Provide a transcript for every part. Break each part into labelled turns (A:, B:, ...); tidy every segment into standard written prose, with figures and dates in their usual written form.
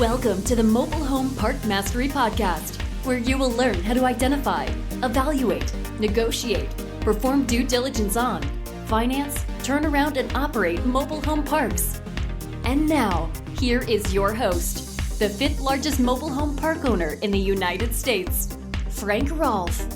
A: Welcome to the Mobile Home Park Mastery Podcast, where you will learn how to identify, evaluate, negotiate, perform due diligence on, finance, turn around, and operate mobile home parks. And now, here is your host, the fifth largest mobile home park owner in the United States, Frank Rolfe.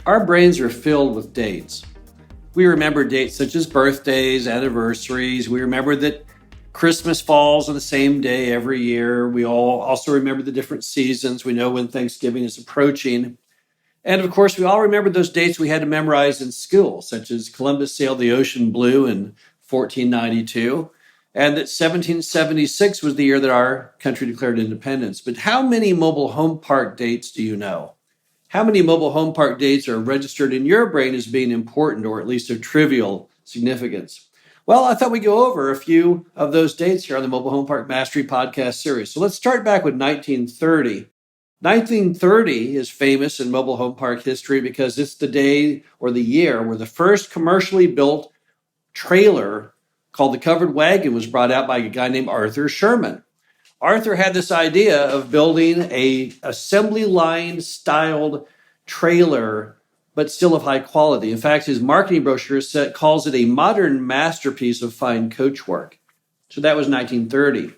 B: Our brains are filled with dates. We remember dates such as birthdays, anniversaries. We remember that Christmas falls on the same day every year. We all also remember the different seasons. We know when Thanksgiving is approaching. And of course, we all remember those dates we had to memorize in school, such as Columbus sailed the ocean blue in 1492, and that 1776 was the year that our country declared independence. But how many mobile home park dates do you know? How many mobile home park dates are registered in your brain as being important, or at least of trivial significance? Well, I thought we'd go over a few of those dates here on the Mobile Home Park Mastery podcast series. So let's start back with 1930. 1930 is famous in mobile home park history because it's the day or the year where the first commercially built trailer called the covered wagon was brought out by a guy named Arthur Sherman. Arthur had this idea of building a assembly line styled trailer, but still of high quality. In fact, his marketing brochure calls it a modern masterpiece of fine coachwork. So that was 1930.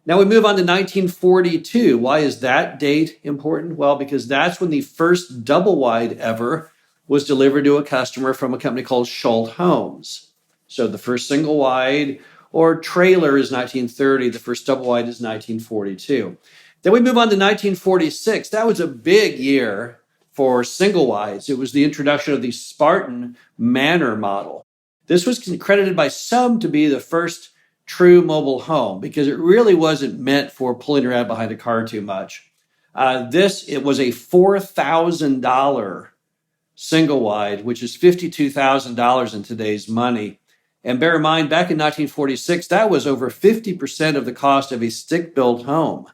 B: Now we move on to 1942. Why is that date important? Well, because that's when the first double wide ever was delivered to a customer from a company called Schultz Homes. So the first single wide or trailer is 1930. The first double wide is 1942. Then we move on to 1946. That was a big year for single wides. It was the introduction of the Spartan Manor model. This was credited by some to be the first true mobile home because it really wasn't meant for pulling around behind a car too much. It was a $4,000 single wide, which is $52,000 in today's money. And bear in mind, back in 1946, that was over 50% of the cost of a stick-built home.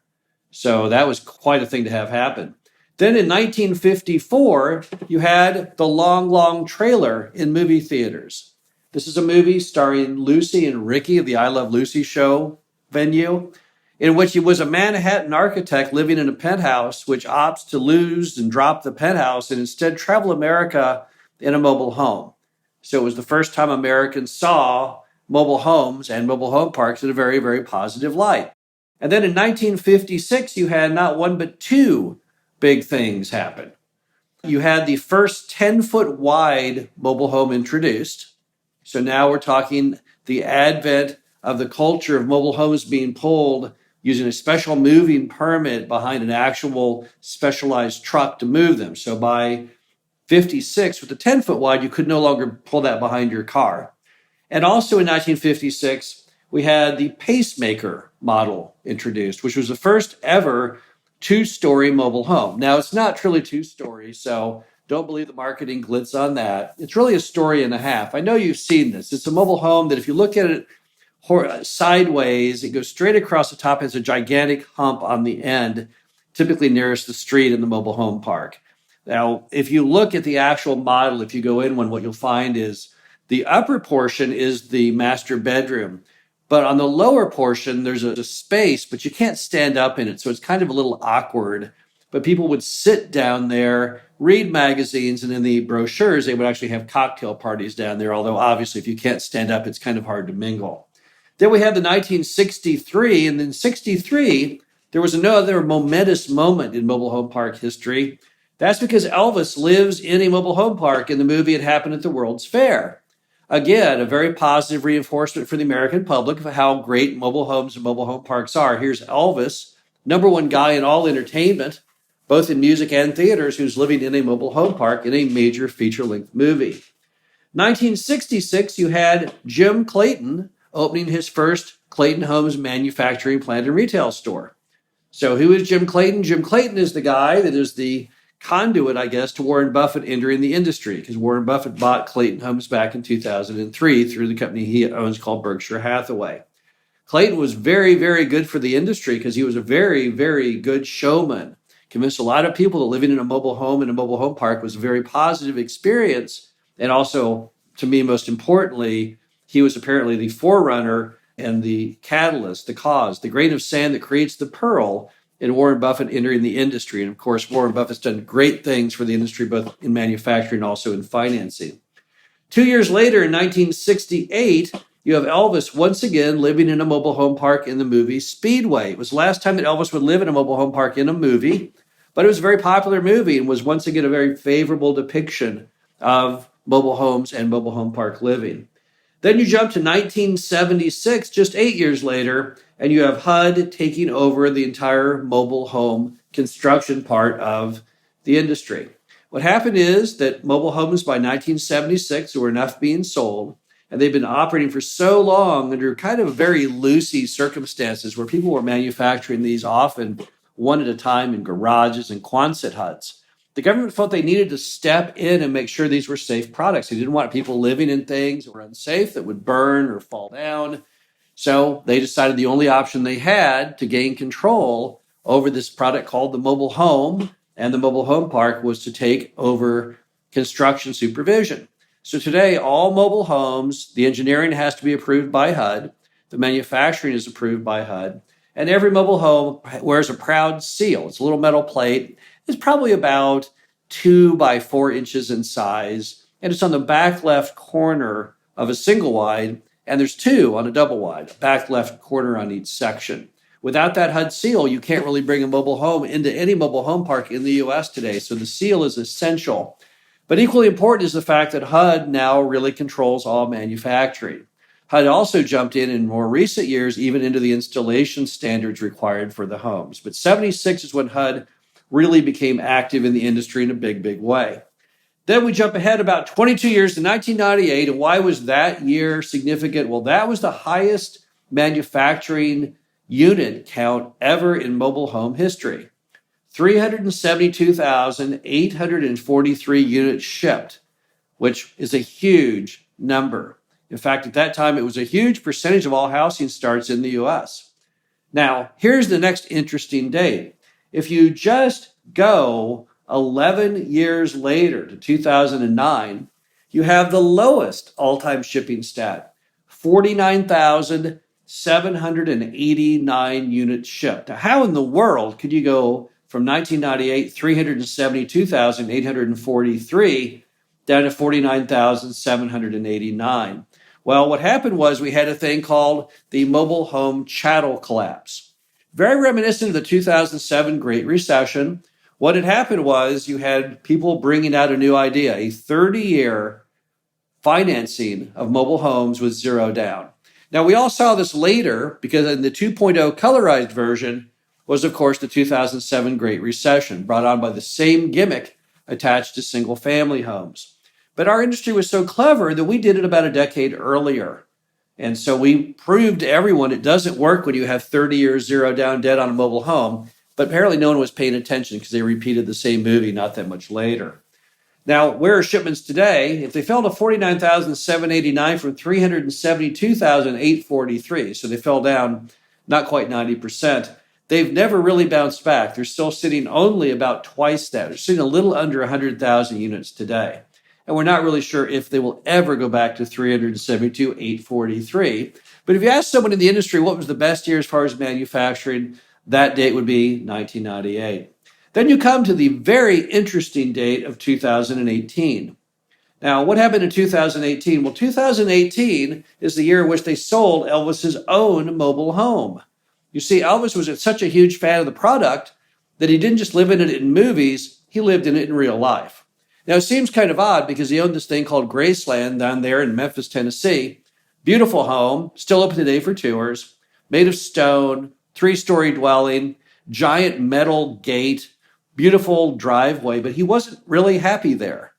B: So that was quite a thing to have happen. Then in 1954, you had the Long, Long Trailer in movie theaters. This is a movie starring Lucy and Ricky of the I Love Lucy show venue, in which he was a Manhattan architect living in a penthouse, which opts to lose and drop the penthouse and instead travel America in a mobile home. So it was the first time Americans saw mobile homes and mobile home parks in a very, very positive light. And then in 1956, you had not one but two big things happen. You had the first 10-foot wide mobile home introduced. So now we're talking the advent of the culture of mobile homes being pulled using a special moving permit behind an actual specialized truck to move them. So by 56, with the 10-foot wide, you could no longer pull that behind your car. And also in 1956, we had the pacemaker model introduced, which was the first ever two-story mobile home. Now, it's not truly two-story, so don't believe the marketing glitz on that. It's really a story and a half. I know you've seen this. It's a mobile home that if you look at it sideways, it goes straight across the top, has a gigantic hump on the end, typically nearest the street in the mobile home park. Now, if you look at the actual model, if you go in one, what you'll find is the upper portion is the master bedroom. But on the lower portion, there's a space, but you can't stand up in it. So it's kind of a little awkward. But people would sit down there, read magazines, and in the brochures, they would actually have cocktail parties down there. Although obviously, if you can't stand up, it's kind of hard to mingle. Then we had the 1963, and in 63, there was another momentous moment in mobile home park history. That's because Elvis lives in a mobile home park in the movie It Happened at the World's Fair. Again, a very positive reinforcement for the American public of how great mobile homes and mobile home parks are. Here's Elvis, number one guy in all entertainment, both in music and theaters, who's living in a mobile home park in a major feature-length movie. 1966, you had Jim Clayton opening his first Clayton Homes manufacturing plant and retail store. So who is Jim Clayton? Jim Clayton is the guy that is the conduit, I guess, to Warren Buffett entering the industry, because Warren Buffett bought Clayton Homes back in 2003 through the company he owns called Berkshire Hathaway. Clayton was very, very good for the industry because he was a very, very good showman. Convinced a lot of people that living in a mobile home and a mobile home park was a very positive experience. And also, to me, most importantly, he was apparently the forerunner and the catalyst, the cause, the grain of sand that creates the pearl in Warren Buffett entering the industry. And of course, Warren Buffett's done great things for the industry, both in manufacturing and also in financing. 2 years later, in 1968, you have Elvis once again living in a mobile home park in the movie Speedway. It was the last time that Elvis would live in a mobile home park in a movie, but it was a very popular movie and was once again a very favorable depiction of mobile homes and mobile home park living. Then you jump to 1976, just 8 years later, and you have HUD taking over the entire mobile home construction part of the industry. What happened is that mobile homes by 1976, there were enough being sold, and they've been operating for so long under kind of very loosey circumstances where people were manufacturing these often one at a time in garages and Quonset huts. The government felt they needed to step in and make sure these were safe products. They didn't want people living in things that were unsafe, that would burn or fall down. So they decided the only option they had to gain control over this product called the mobile home and the mobile home park was to take over construction supervision. So today, all mobile homes, the engineering has to be approved by HUD, the manufacturing is approved by HUD, and every mobile home wears a proud seal. It's a little metal plate. It's probably about 2 by 4 inches in size, and it's on the back left corner of a single wide, and there's 2 on a double wide, back left corner on each section. Without that HUD seal, you can't really bring a mobile home into any mobile home park in the U.S. today, so the seal is essential. But equally important is the fact that HUD now really controls all manufacturing. HUD also jumped in more recent years, even into the installation standards required for the homes. But 76 is when HUD really became active in the industry in a big, big way. Then we jump ahead about 22 years to 1998. And why was that year significant? Well, that was the highest manufacturing unit count ever in mobile home history. 372,843 units shipped, which is a huge number. In fact, at that time, it was a huge percentage of all housing starts in the U.S. Now, here's the next interesting date. If you just go 11 years later to 2009, you have the lowest all-time shipping stat, 49,789 units shipped. Now, how in the world could you go from 1998, 372,843 down to 49,789? Well, what happened was we had a thing called the mobile home chattel collapse. Very reminiscent of the 2007 Great Recession. What had happened was you had people bringing out a new idea, a 30-year financing of mobile homes with zero down. Now, we all saw this later because in the 2.0 colorized version was, of course, the 2007 Great Recession, brought on by the same gimmick attached to single-family homes. But our industry was so clever that we did it about a decade earlier. And so we proved to everyone it doesn't work when you have 30 years zero down debt on a mobile home. But apparently no one was paying attention because they repeated the same movie not that much later. Now, where are shipments today? If they fell to 49,789 from 372,843, so they fell down not quite 90%, they've never really bounced back. They're still sitting only about twice that. They're sitting a little under 100,000 units today. And we're not really sure if they will ever go back to 372,843. But if you ask someone in the industry what was the best year as far as manufacturing, that date would be 1998. Then you come to the very interesting date of 2018. Now, what happened in 2018? Well, 2018 is the year in which they sold Elvis's own mobile home. You see, Elvis was such a huge fan of the product that he didn't just live in it in movies, he lived in it in real life. Now, it seems kind of odd because he owned this thing called Graceland down there in Memphis, Tennessee. Beautiful home, still open today for tours, made of stone, 3-story dwelling, giant metal gate, beautiful driveway, but he wasn't really happy there.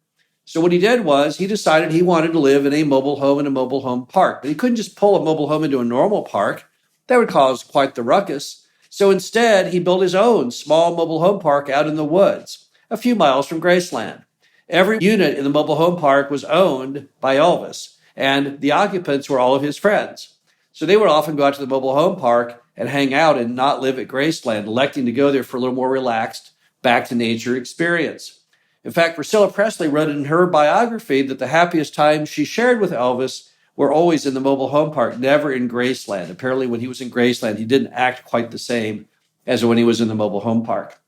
B: So what he did was he decided he wanted to live in a mobile home in a mobile home park. But he couldn't just pull a mobile home into a normal park. That would cause quite the ruckus. So instead, he built his own small mobile home park out in the woods, a few miles from Graceland. Every unit in the mobile home park was owned by Elvis, and the occupants were all of his friends. So they would often go out to the mobile home park and hang out and not live at Graceland, electing to go there for a little more relaxed, back to nature experience. In fact, Priscilla Presley wrote in her biography that the happiest time she shared with Elvis were always in the mobile home park, never in Graceland. Apparently, when he was in Graceland, he didn't act quite the same as when he was in the mobile home park.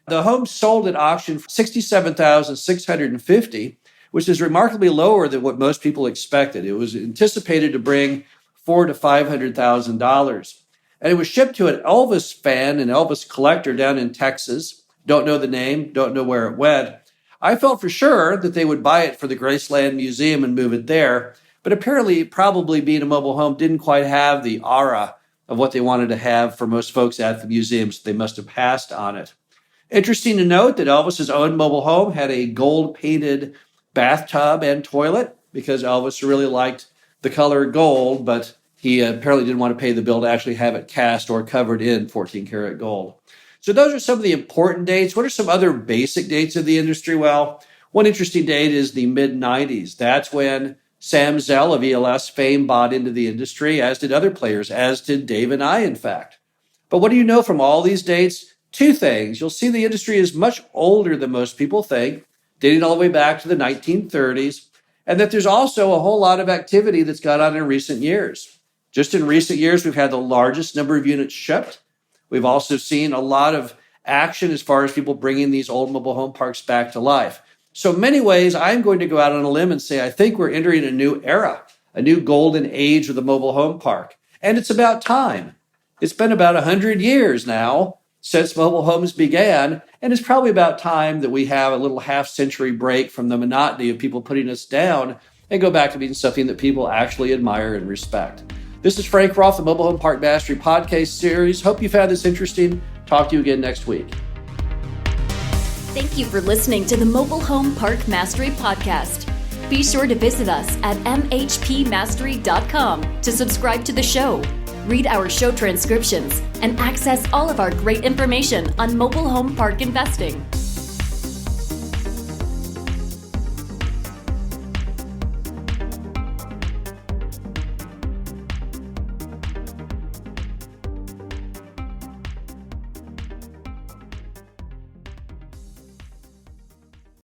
B: The homes sold at auction for $67,650, which is remarkably lower than what most people expected. It was anticipated to bring $400,000 to $500,000. And it was shipped to an Elvis fan, an Elvis collector down in Texas. Don't know the name, don't know where it went. I felt for sure that they would buy it for the Graceland Museum and move it there. But apparently, probably being a mobile home didn't quite have the aura of what they wanted to have for most folks at the museum, so they must have passed on it. Interesting to note that Elvis's own mobile home had a gold-painted bathtub and toilet because Elvis really liked the color gold, but he apparently didn't want to pay the bill to actually have it cast or covered in 14-karat gold. So those are some of the important dates. What are some other basic dates of the industry? Well, one interesting date is the mid-90s. That's when Sam Zell of ELS fame bought into the industry, as did other players, as did Dave and I, in fact. But what do you know from all these dates? Two things. You'll see the industry is much older than most people think, dating all the way back to the 1930s, and that there's also a whole lot of activity that's gone on in recent years. Just in recent years, we've had the largest number of units shipped. We've also seen a lot of action as far as people bringing these old mobile home parks back to life. So in many ways, I'm going to go out on a limb and say I think we're entering a new era, a new golden age of the mobile home park. And it's about time. It's been about 100 years now since mobile homes began, and it's probably about time that we have a little half-century break from the monotony of people putting us down and go back to being something that people actually admire and respect. This is Frank Rolfe, the Mobile Home Park Mastery podcast series. Hope you found this interesting. Talk to you again next week.
A: Thank you for listening to the Mobile Home Park Mastery podcast. Be sure to visit us at mhpmastery.com to subscribe to the show, read our show transcriptions, and access all of our great information on mobile home park investing.